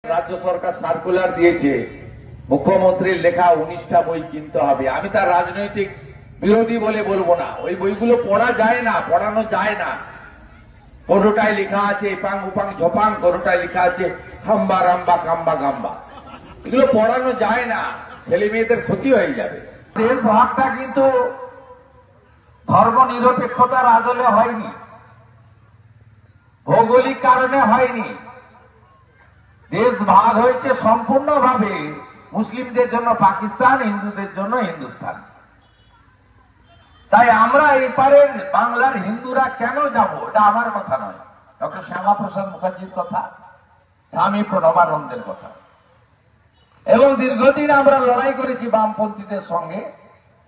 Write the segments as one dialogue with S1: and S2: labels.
S1: রাজ্য সরকার সার্কুলার দিয়েছে মুখ্যমন্ত্রীর লেখা 19টা বই কিনতে হবে। আমি তার রাজনৈতিক বিরোধী বলে বলবো না, ওই বইগুলো পড়া যায় না, পড়ানো যায় না। কোনোটায় লেখা আছে এপাং উপাং ঝপাং, কোনোটায় লেখা আছে হাম্বা রাম্বা কাম্বা গাম্বা। এগুলো পড়ানো যায় না, ছেলে মেয়েদের ক্ষতি হয়ে যাবে।
S2: দেশ ভাগটা কিন্তু ধর্ম নিরপেক্ষতার আদলে হয়নি, ভৌগোলিক কারণে হয়নি। দেশ ভাগ হয়েছে সম্পূর্ণভাবে মুসলিমদের জন্য পাকিস্তান, হিন্দুদের জন্য হিন্দুস্তান। তাই আমরা এপারের বাংলার হিন্দুরা কেন যাব, এটা আমার কথা নয়, ডক্টর শ্যামাপ্রসাদ মুখার্জির কথা, স্বামী প্রণবানন্দের কথা। এবং দীর্ঘদিন আমরা লড়াই করেছি বামপন্থীদের সঙ্গে,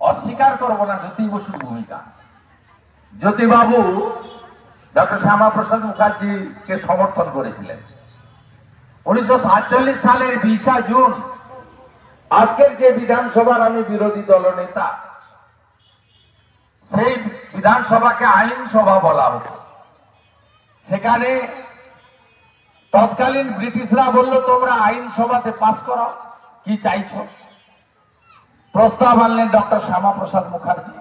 S2: অস্বীকার করব না জ্যোতি বসুর ভূমিকা। জ্যোতিবাবু ডক্টর শ্যামাপ্রসাদ মুখার্জিকে সমর্থন করেছিলেন। 1947 সালের 20 জুন আজকের যে বিধানসভার আমি বিরোধী দলনেতা, সেই বিধানসভাকে আইনসভা বলা হতো। সেখানে তৎকালীন ব্রিটিশরা বলল, তোমরা আইনসভাতে পাস করো, কি চাইছো? প্রস্তাব আনলেন ডক্টর শ্যামাপ্রসাদ মুখার্জি।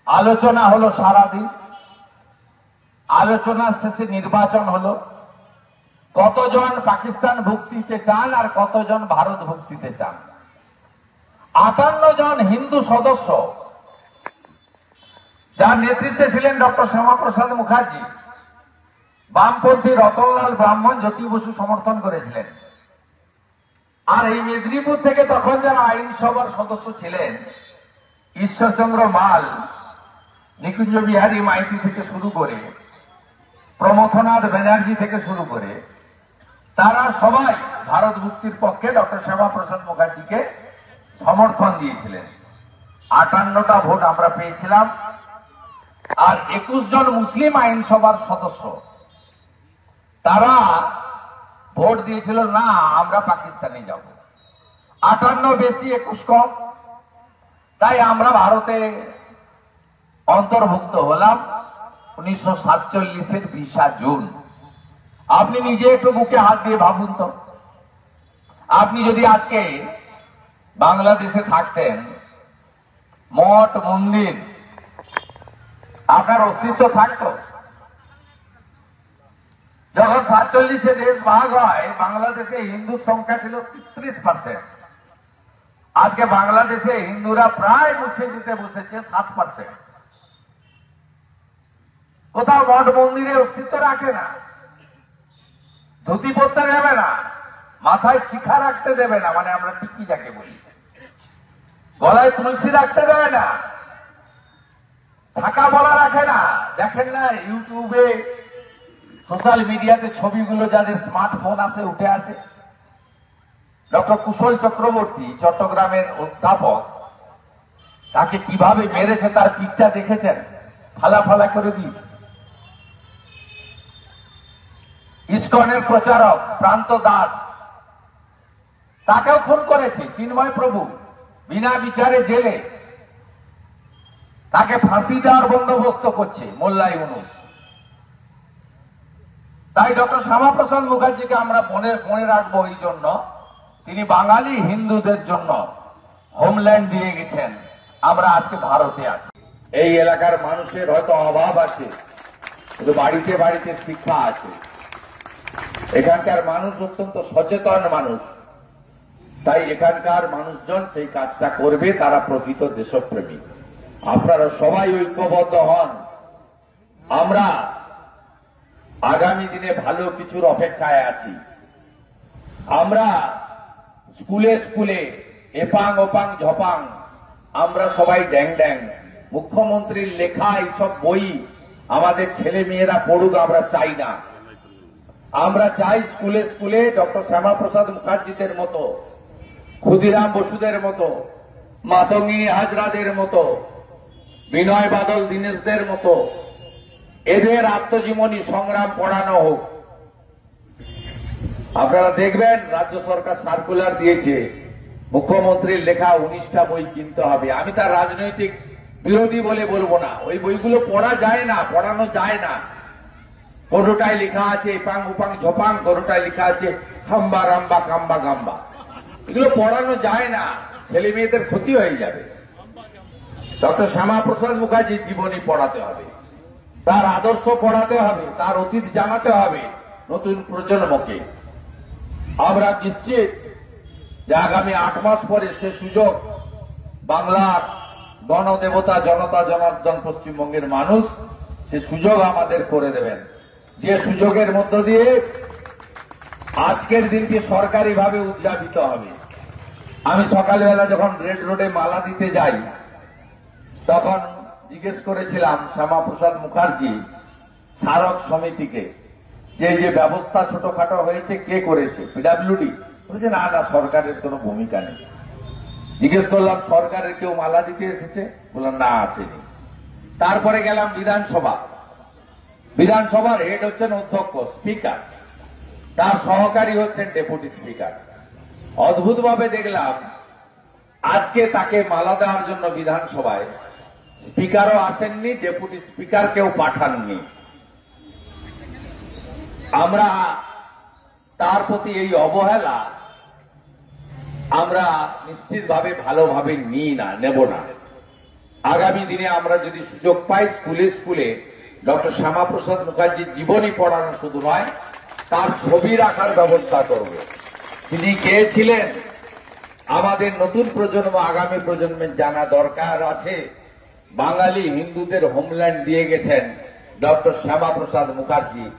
S2: আলোচনা হলো সারাদিন, আলোচনার শেষে নির্বাচন হলো। কতজন পাকিস্তান ভুক্তিতে চান আর কতজন ভারত ভুক্তিতে চান। 58 জন হিন্দু সদস্য, যার নেতৃত্বে ছিলেন ডক্টর শ্যামাপ্রসাদ মুখার্জি, বামপন্থী রতনলাল ব্রাহ্মণ, জ্যোতি বসু সমর্থন করেছিলেন। আর এই মেদিনীপুর থেকে তখন যারা আইনসভার সদস্য ছিলেন, ঈশ্বরচন্দ্র মাল, নিকুঞ্জ বিহারী মাইতি থেকে শুরু করে, প্রমথনাথ ব্যানার্জি থেকে শুরু করে, তারা সবাই ভারত মুক্তির পক্ষে ডক্টর শ্যামাপ্রসাদ মুখার্জিকে সমর্থন দিয়েছিলেন। 58টা ভোট আমরা পেয়েছিলাম। আর 21 জন মুসলিম আইনসভার সদস্য, তারা ভোট দিয়েছিল না, আমরা পাকিস্তানে যাব। 58 বেশি 21 কম, তাই আমরা ভারতে অন্তর্ভুক্ত হলাম 1947-এর 20 জুন। আপনি নিজে একটু বুকে হাত দিয়ে ভাবুন তো, আপনি যদি আজকে বাংলাদেশে থাকতেন, মঠ মন্দির আপনার অস্তিত্ব থাকতো? যখন 47-এ দেশ ভাগ হয়, বাংলাদেশে হিন্দুর সংখ্যা ছিল 33%। আজকে বাংলাদেশে হিন্দুরা প্রায় মুছে দিতে বসেছে 7%। কোথাও মঠ মন্দিরে অস্তিত্ব রাখে না, ধুতি পরতে দেবে না, মাথায় শিখা রাখতে দেবে না, মানে আমরা টিকি যাকে বলি, গলায় তুলসী রাখতে দেবে না, শাখা বলা রাখে না। দেখেন না ইউটিউবে, সোশ্যাল মিডিয়াতে ছবিগুলো, যাদের স্মার্টফোন আছে উঠে আসে। ডক্টর কুশল চক্রবর্তী, চট্টগ্রামের অধ্যাপক, তাকে কিভাবে মেরেছে তার পিকচার দেখেছেন? ফালা ফালা করে দিয়েছে। ইসকনের প্রচারক প্রান্ত দাস, তাকেও খুন করেছে চিন্ময় প্রভু, বিনা বিচারে জেলে। তাকে ফাঁসি দেওয়ার বন্দোবস্ত করছে মোল্লা ইউনুস। তাই ডক্টর শ্যামাপ্রসাদ মুখার্জিকে আমরা মনে রাখবো এই জন্য, তিনি বাঙালি হিন্দুদের জন্য হোমল্যান্ড দিয়ে গেছেন। আমরা আজকে ভারতে আছি।
S1: এই এলাকার মানুষের হয়তো অভাব আছে, কিন্তু বাড়িতে বাড়িতে শিক্ষা আছে। এখানকার মানুষ অত্যন্ত সচেতন মানুষ, তাই এখানকার মানুষজন সেই কাজটা করবে, তারা প্রকৃত দেশপ্রেমী। আপনারা সবাই ঐক্যবদ্ধ হন। আমরা আগামী দিনে ভালো কিছুর অপেক্ষায় আছি। আমরা স্কুলে স্কুলে এপাং ওপাং ঝপাং, আমরা সবাই ড্যাং ড্যাং। মুখ্যমন্ত্রীর লেখা এইসব বই আমাদের ছেলে মেয়েরা পড়ুক, আমরা চাই না। আমরা চাই স্কুলে স্কুলে ডক্টর শ্যামাপ্রসাদ মুখার্জিদের মতো, ক্ষুদিরাম বসুদের মতো, মাতঙ্গিনী হাজরাদের মতো, বিনয় বাদল দীনেশদের মতো এদের আত্মজীবনী সংগ্রাম পড়ানো হোক। আপনারা দেখবেন রাজ্য সরকার সার্কুলার দিয়েছে মুখ্যমন্ত্রীর লেখা 19টা বই কিনতে হবে। আমি তার রাজনৈতিক বিরোধী বলে বলবো না, ওই বইগুলো পড়া যায় না, পড়ানো যায় না। কোনোটায় লেখা আছে এপাং উপাং ঝপাং, কোনোটায় লেখা আছে হাম্বা রাম্বা কাম্বা গাম্বা। এগুলো পড়ানো যায় না, ছেলে মেয়েদের ক্ষতি হয়ে যাবে। ডক্টর শ্যামাপ্রসাদ মুখার্জির জীবনী পড়াতে হবে, তার আদর্শ পড়াতে হবে, তার অতীত জানাতে হবে নতুন প্রজন্মকে। আমরা নিশ্চিত যে আগামী 8 মাস পরে সে সুযোগ বাংলার গণদেবতা জনতা জনার্দন পশ্চিমবঙ্গের মানুষ সে সুযোগ আমাদের করে দেবেন, যে সুযোগের মধ্য দিয়ে আজকের দিনটি সরকারিভাবে উদযাপিত হবে। আমি সকালবেলা যখন রেড রোডে মালা দিতে যাই তখন জিজ্ঞেস করেছিলাম শ্যামাপ্রসাদ মুখার্জি স্মারক সমিতিকে যে যে ব্যবস্থা ছোটখাটো হয়েছে কে করেছে, পিডব্লিউডি? বলেছে না না, সরকারের কোনো ভূমিকা নেই। জিজ্ঞেস করলাম সরকারের কেউ মালা দিতে এসেছে? বললাম না, আসেনি। তারপরে গেলাম বিধানসভা, বিধানসভার হেড হচ্ছেন অধ্যক্ষ স্পিকার, তার সহকারী হচ্ছেন ডেপুটি স্পিকার। অদ্ভুতভাবে দেখলাম আজকে তাকে মালা দেওয়ার জন্য বিধানসভায় স্পিকারও আসেননি, ডেপুটি স্পিকারকেও পাঠাননি। আমরা তার প্রতি এই অবহেলা আমরা নিশ্চিতভাবে ভালোভাবে নেব না। আগামী দিনে আমরা যদি সুযোগ পাই স্কুলে স্কুলে ডক্টর শ্যামাপ্রসাদ মুখার্জির জীবনী পড়ানো শুধু নয়, তার ছবি রাখার ব্যবস্থা করব। তিনি কে ছিলেন আমাদের নতুন প্রজন্ম, আগামী প্রজন্মের জানা দরকার আছে। বাঙালি হিন্দুদের হোমল্যান্ড দিয়ে গেছেন ডক্টর শ্যামাপ্রসাদ মুখার্জি।